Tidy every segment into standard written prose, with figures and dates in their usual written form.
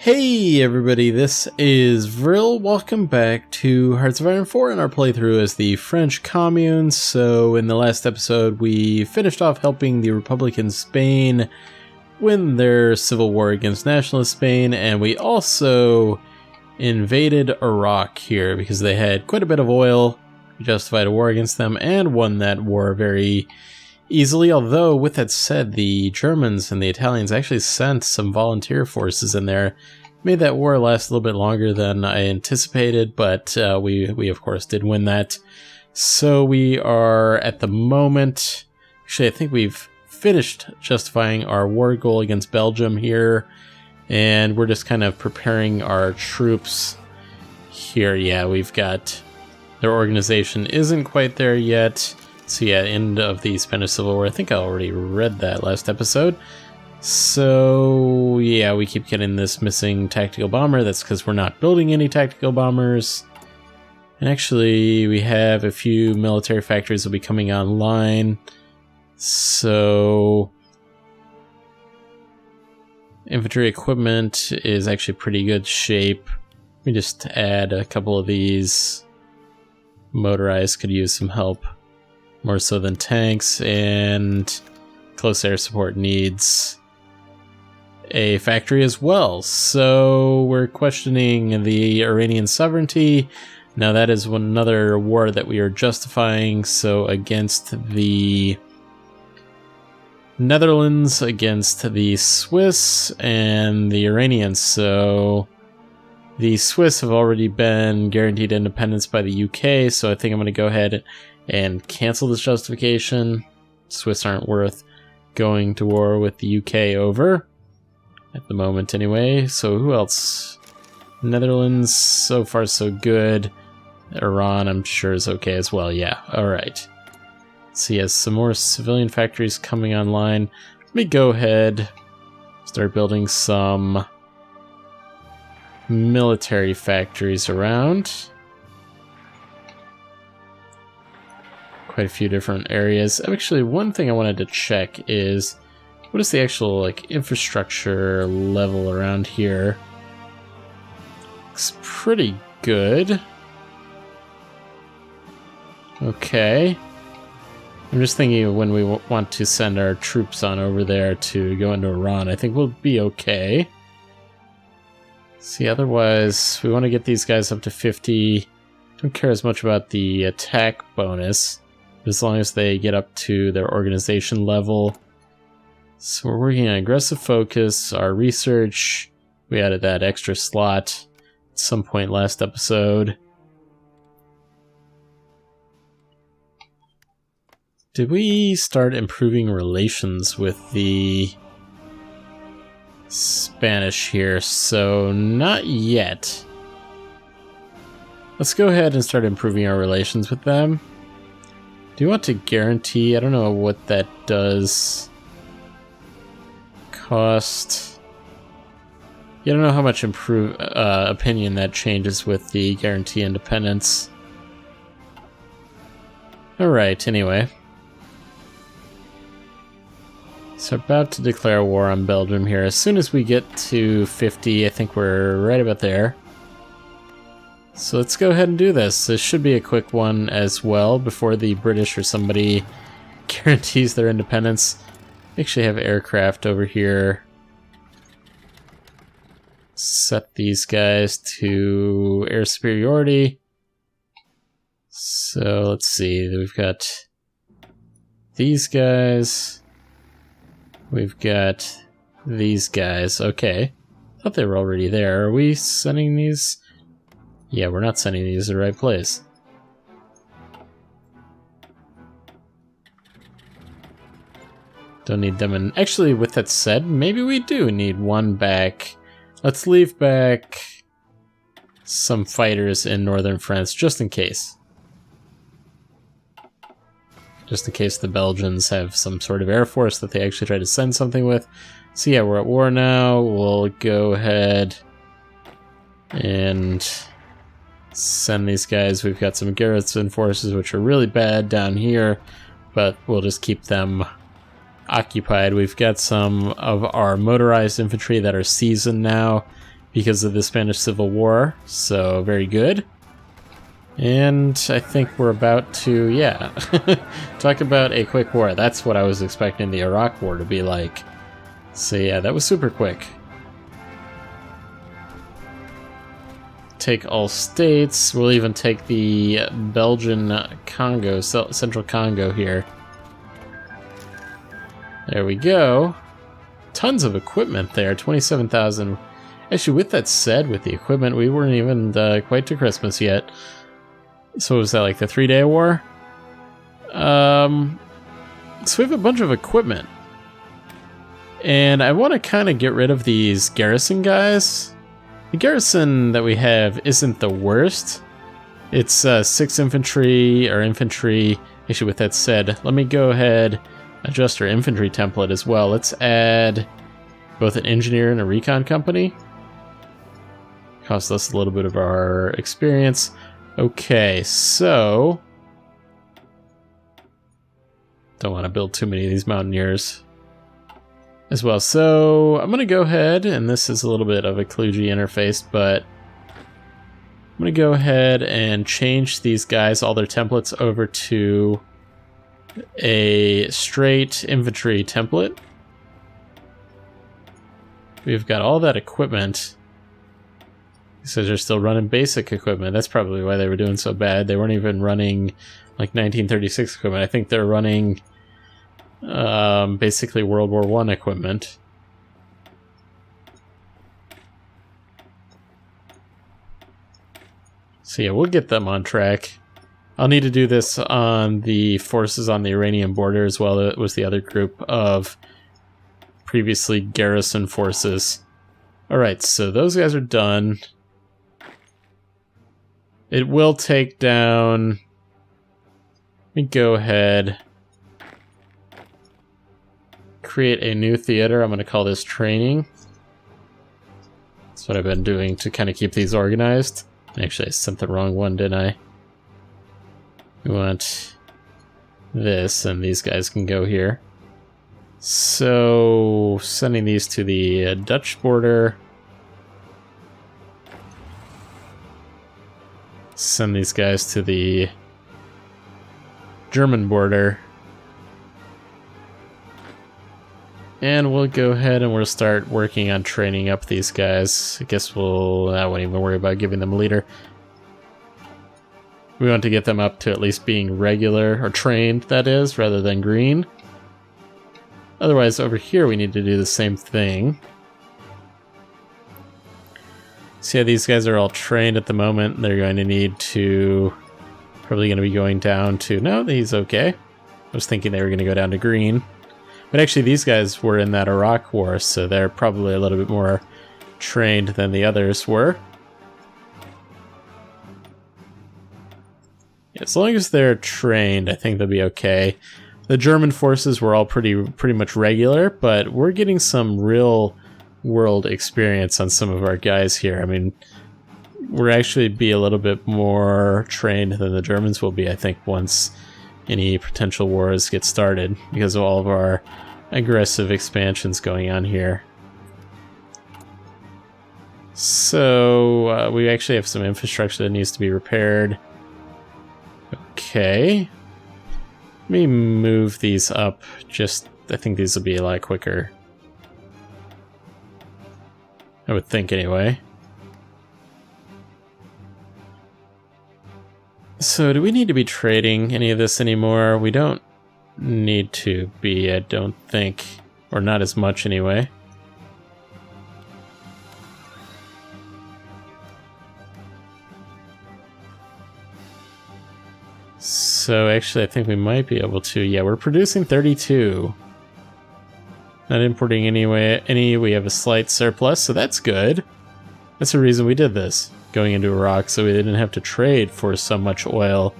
Hey everybody, this is Vril. Welcome back to Hearts of Iron 4 in our playthrough as the French Commune. So in the last episode we finished off helping the Republic in Spain win their civil war against nationalist Spain, and we also invaded Iraq here because they had quite a bit of oil. We justified a war against them and won that war very easily, although with that said, the Germans and the Italians actually sent some volunteer forces in there. Made that war last a little bit longer than I anticipated, but we of course did win that. So we are at the moment, actually I think we've finished justifying our war goal against Belgium here, and we're just kind of preparing our troops here. Yeah, we've got, their organization isn't quite there yet. So yeah, end of the Spanish Civil War. I think I already read that last episode. So yeah, we keep getting this missing tactical bomber. That's because we're not building any tactical bombers. And actually, we have a few military factories that will be coming online. So infantry equipment is actually pretty good shape. Let me just add a couple of these. Motorized could use some help. More so than tanks, and close air support needs a factory as well. So we're questioning the Iranian sovereignty. Now that is another war that we are justifying. So against the Netherlands, against the Swiss, and the Iranians. So the Swiss have already been guaranteed independence by the UK, so I think I'm going to go ahead and cancel this justification. Swiss aren't worth going to war with the UK over at the moment anyway. So who else? Netherlands, so far so good. Iran I'm sure is okay as well. Yeah, alright. So yes, some more civilian factories coming online. Let me go ahead, start building some military factories around. Quite a few different areas. Actually, one thing I wanted to check is what is the actual infrastructure level around here? Looks pretty good. Okay. I'm just thinking of when we want to send our troops on over there to go into Iran. I think we'll be okay. See, otherwise, we want to get these guys up to 50. Don't care as much about the attack bonus, as long as they get up to their organization level. So we're working on aggressive focus, our research. We added that extra slot at some point last episode. Did we start improving relations with the Spanish here? So not yet. Let's go ahead and start improving our relations with them. Do you want to guarantee? I don't know what that does. Cost. You don't know how much opinion that changes with the guarantee independence. Alright, anyway. So about to declare war on Belgium here. As soon as we get to 50, I think we're right about there. So let's go ahead and do this. This should be a quick one as well before the British or somebody guarantees their independence. We actually have aircraft over here. Set these guys to air superiority. So let's see. We've got these guys. We've got these guys. Okay. Thought they were already there. Are we sending these? Yeah, we're not sending these to the right place. Don't need them. And actually, with that said, maybe we do need one back. Let's leave back some fighters in northern France, just in case. Just in case the Belgians have some sort of air force that they actually try to send something with. So yeah, we're at war now. We'll go ahead and send these guys. We've got some garrison forces which are really bad down here, but we'll just keep them occupied. We've got some of our motorized infantry that are seasoned now, because of the Spanish Civil War, so very good. And I think we're about to, yeah, talk about a quick war. That's what I was expecting the Iraq War to be like. So yeah, that was super quick. Take all states. We'll even take the Belgian Congo, Central Congo here. There we go. Tons of equipment there, 27,000. Actually, with that said, with the equipment, we weren't even quite to Christmas yet. So was that like the 3-day war? So we have a bunch of equipment. And I want to kind of get rid of these garrison guys. The garrison that we have isn't the worst. It's 6 infantry, or infantry. Actually, with that said, let me go ahead, adjust our infantry template as well. Let's add both an engineer and a recon company. Cost us a little bit of our experience. Okay, so don't want to build too many of these mountaineers as well. So I'm going to go ahead, and this is a little bit of a kludgy interface, but I'm going to go ahead and change these guys, all their templates, over to a straight infantry template. We've got all that equipment. So they're still running basic equipment. That's probably why they were doing so bad. They weren't even running like 1936 equipment. I think they're running basically World War I equipment. So yeah, we'll get them on track. I'll need to do this on the forces on the Iranian border as well. It was the other group of previously garrison forces. Alright, so those guys are done. It will take down... Let me go ahead. Create a new theater. I'm going to call this training. That's what I've been doing to kind of keep these organized. Actually, I sent the wrong one, didn't I? We want this, and these guys can go here. So, sending these to the Dutch border. Send these guys to the German border. And we'll go ahead and we'll start working on training up these guys. I guess I won't even worry about giving them a leader. We want to get them up to at least being regular, or trained, that is, rather than green. Otherwise, over here we need to do the same thing. So yeah, these guys are all trained at the moment. They're going to need to... Probably going to be going down to... No, he's okay. I was thinking they were going to go down to green. But actually, these guys were in that Iraq war, so they're probably a little bit more trained than the others were. As long as they're trained, I think they'll be okay. The German forces were all pretty much regular, but we're getting some real world experience on some of our guys here. I mean, we'll actually be a little bit more trained than the Germans will be, I think, once any potential wars get started, because of all of our aggressive expansions going on here. So we actually have some infrastructure that needs to be repaired. Okay. Let me move these up. I think these will be a lot quicker. I would think anyway. So do we need to be trading any of this anymore? We don't need to be, I don't think. Or not as much anyway. So actually I think we might be able to. Yeah, we're producing 32. Not importing any. We have a slight surplus, so that's good. That's the reason we did this. Going into Iraq, so we didn't have to trade for so much oil.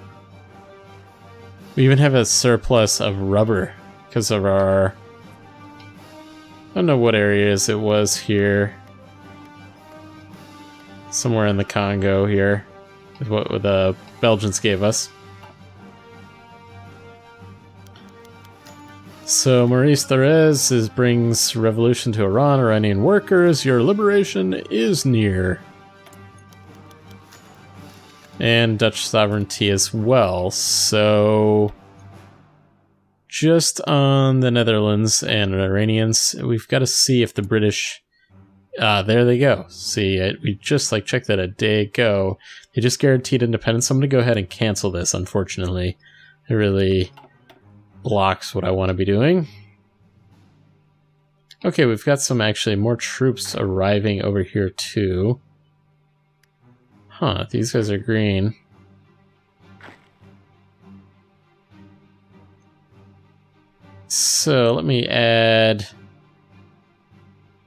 We even have a surplus of rubber because of our... I don't know what areas it was here. Somewhere in the Congo here is what the Belgians gave us. So Maurice Thérèse brings revolution to Iran. Iranian workers, your liberation is near. And Dutch sovereignty as well. So just on the Netherlands and Iranians, we've got to see if the British... there they go. See, we just checked that a day ago. They just guaranteed independence. I'm going to go ahead and cancel this, unfortunately. It really blocks what I want to be doing. Okay, we've got some actually more troops arriving over here too. Huh, these guys are green. So let me add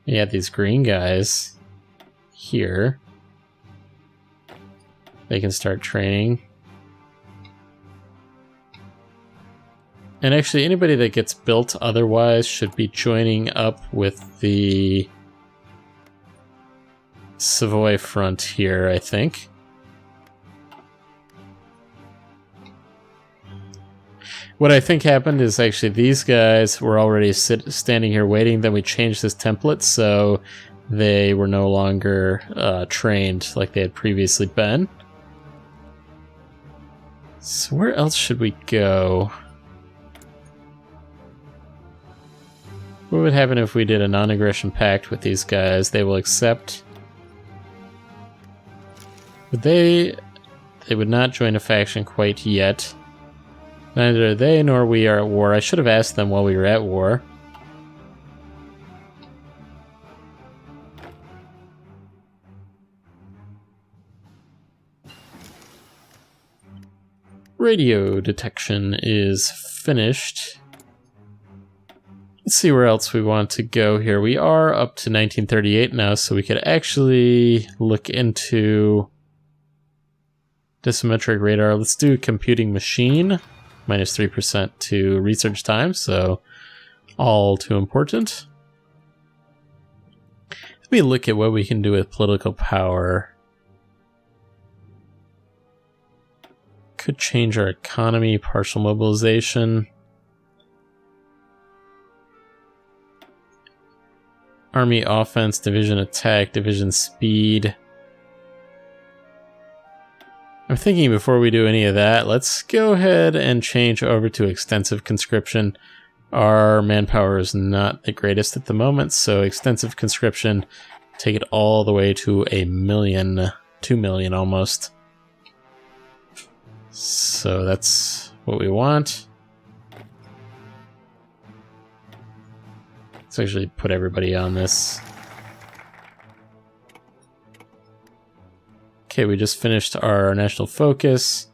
these green guys here. They can start training. And actually, anybody that gets built otherwise should be joining up with the Savoy front here, I think. What I think happened is actually these guys were already standing here waiting, then we changed this template so they were no longer trained like they had previously been. So where else should we go? What would happen if we did a non-aggression pact with these guys? They will accept. Would they would not join a faction quite yet. Neither they nor we are at war. I should have asked them while we were at war. Radio detection is finished. Let's see where else we want to go here. We are up to 1938 now, so we could actually look into dissymmetric radar. Let's do computing machine. Minus 3% to research time, so all too important. Let me look at what we can do with political power. Could change our economy, partial mobilization. Army offense, division attack, division speed. I'm thinking before we do any of that, let's go ahead and change over to extensive conscription. Our manpower is not the greatest at the moment, so extensive conscription, take it all the way to 1 million, 2 million almost. So that's what we want. Let's actually put everybody on this. Okay, we just finished our national focus.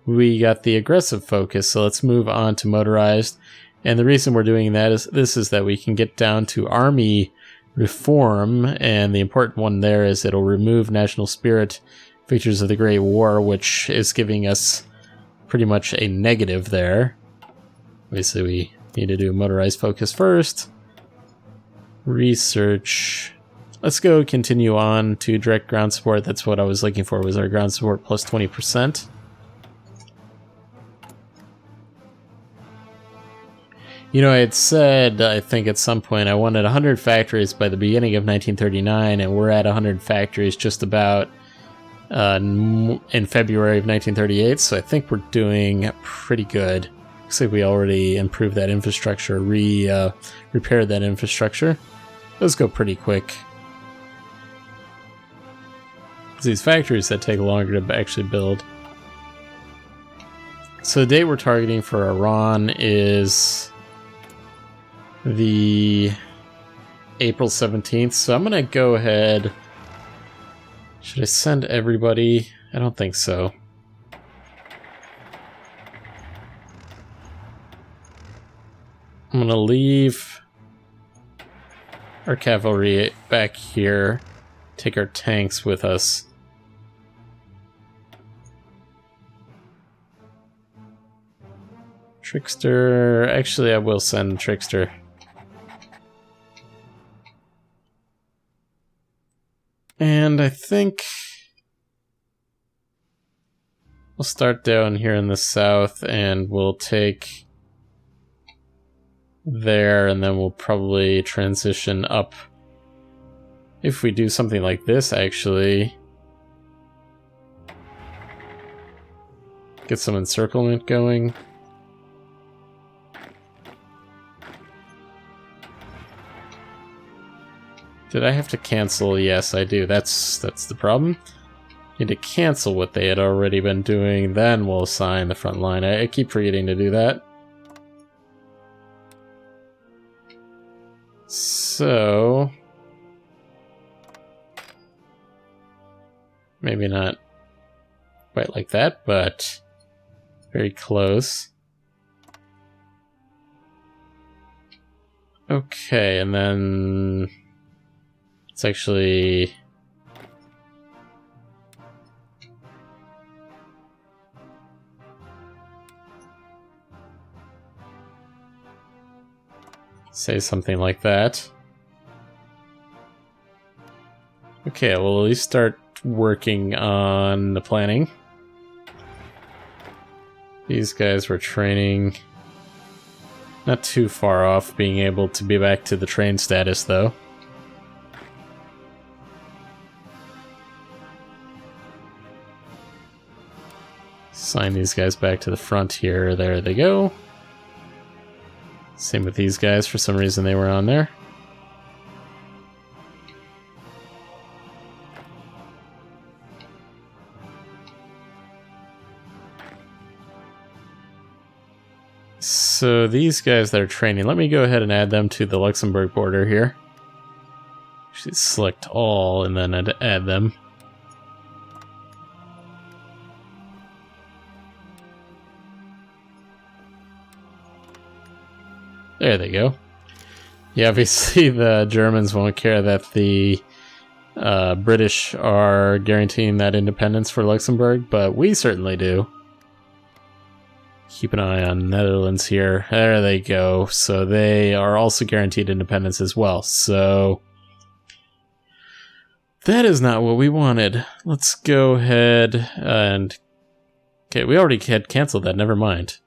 We got the aggressive focus, so let's move on to motorized. And the reason we're doing that is that we can get down to army reform, and the important one there is it'll remove national spirit, features of the Great War, which is giving us pretty much a negative there. Obviously, we need to do motorized focus first. Research. Let's go continue on to direct ground support. That's what I was looking for, was our ground support plus 20%. You know, I had said, I think at some point, I wanted 100 factories by the beginning of 1939, and we're at 100 factories just about in February of 1938, so I think we're doing pretty good. Looks like we already improved that infrastructure, repaired that infrastructure. Those go pretty quick. These factories that take longer to actually build. So the date we're targeting for Iran is the April 17th. So I'm going to go ahead. Should I send everybody? I don't think so. I'm going to leave our cavalry back here. Take our tanks with us. Trickster. Actually, I will send Trickster. And I think we'll start down here in the south, and we'll take there, and then we'll probably transition up. If we do something like this, actually, get some encirclement going. Did I have to cancel? Yes, I do. That's the problem. Need to cancel what they had already been doing, then we'll assign the front line. I keep forgetting to do that. So maybe not quite like that, but very close. Okay, and then it's actually say something like that. Okay, we'll at least start working on the planning. These guys were training. Not too far off being able to be back to the train status, though. Sign these guys back to the front here. There they go. Same with these guys. For some reason they were on there. So these guys that are training, let me go ahead and add them to the Luxembourg border here. Actually select all and then add them. There they go. Yeah, obviously the Germans won't care that the British are guaranteeing that independence for Luxembourg, but we certainly do. Keep an eye on Netherlands here. There they go. So they are also guaranteed independence as well. So that is not what we wanted. Let's go ahead and... Okay, we already had canceled that. Never mind.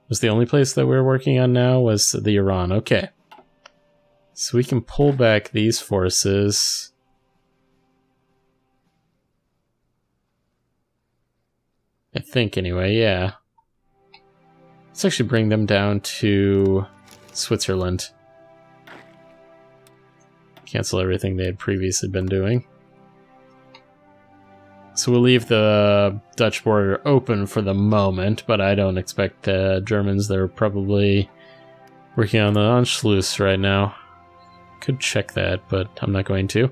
Was the only place that we're working on now was the Iran. Okay. So we can pull back these forces. I think anyway, yeah. Let's actually bring them down to Switzerland. Cancel everything they had previously been doing. So we'll leave the Dutch border open for the moment, but I don't expect the Germans, they're probably working on the Anschluss right now. Could check that, but I'm not going to.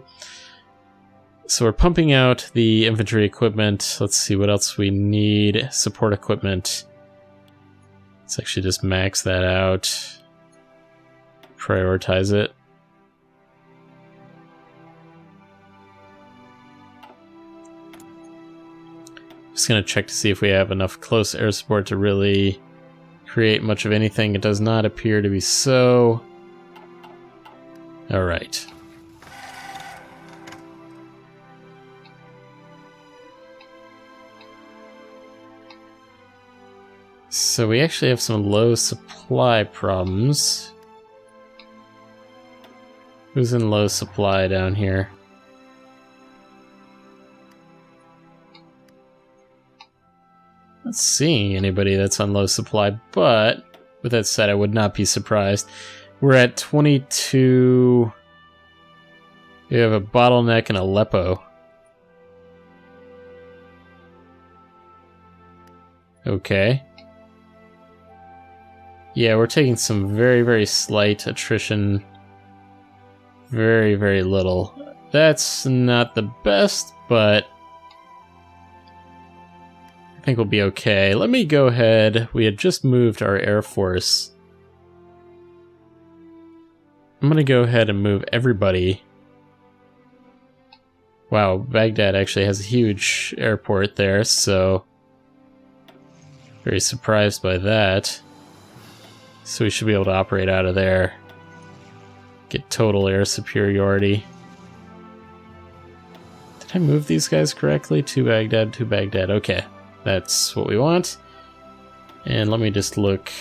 So we're pumping out the infantry equipment. Let's see what else we need. Support equipment. Let's actually just max that out. Prioritize it. Just going to check to see if we have enough close air support to really create much of anything. It does not appear to be so. Alright. So we actually have some low supply problems. Who's in low supply down here? Not seeing anybody that's on low supply, but with that said, I would not be surprised. We're at 22. We have a bottleneck in Aleppo. Okay. Yeah, we're taking some very, very slight attrition. Very, very little. That's not the best, but I think we'll be okay. Let me go ahead. We had just moved our Air Force. I'm going to go ahead and move everybody. Wow, Baghdad actually has a huge airport there, so very surprised by that. So we should be able to operate out of there. Get total air superiority. Did I move these guys correctly? To Baghdad, to Baghdad. Okay, that's what we want. And let me just look.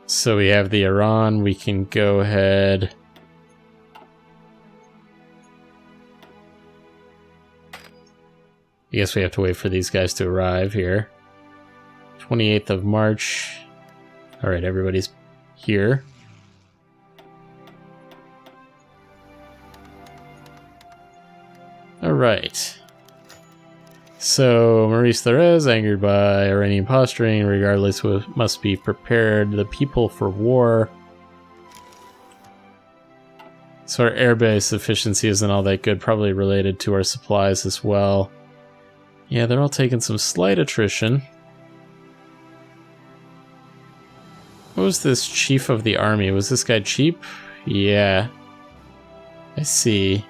So we have the Iran, we can go ahead. I guess we have to wait for these guys to arrive here. 28th of March. Alright, everybody's here. Alright. So, Maurice Thérèse, angered by Iranian posturing, regardless, must be prepared. The people for war. So our airbase efficiency isn't all that good, probably related to our supplies as well. Yeah, they're all taking some slight attrition. What was this chief of the army? Was this guy cheap? Yeah. I see.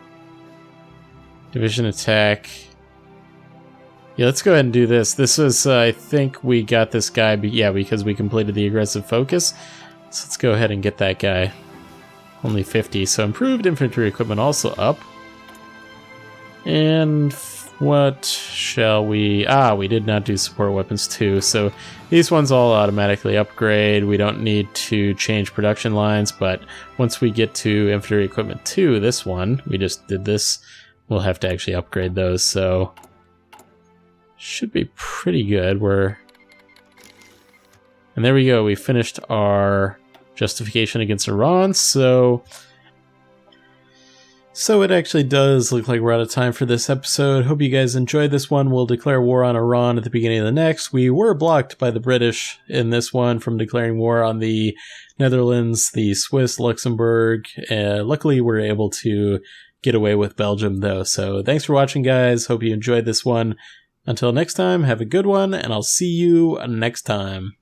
Division attack. Yeah, let's go ahead and do this. This is, I think we got this guy, yeah, because we completed the aggressive focus. So let's go ahead and get that guy. Only 50, so improved infantry equipment also up. And what shall we... we did not do support weapons too, so these ones all automatically upgrade. We don't need to change production lines, but once we get to infantry equipment 2, this one, we just did this, we'll have to actually upgrade those, so... should be pretty good. And there we go, we finished our justification against Iran, so it actually does look like we're out of time for this episode. Hope you guys enjoyed this one. We'll declare war on Iran at the beginning of the next. We were blocked by the British in this one from declaring war on the Netherlands, the Swiss, Luxembourg. Luckily, we're able to get away with Belgium, though. So thanks for watching, guys. Hope you enjoyed this one. Until next time, have a good one, and I'll see you next time.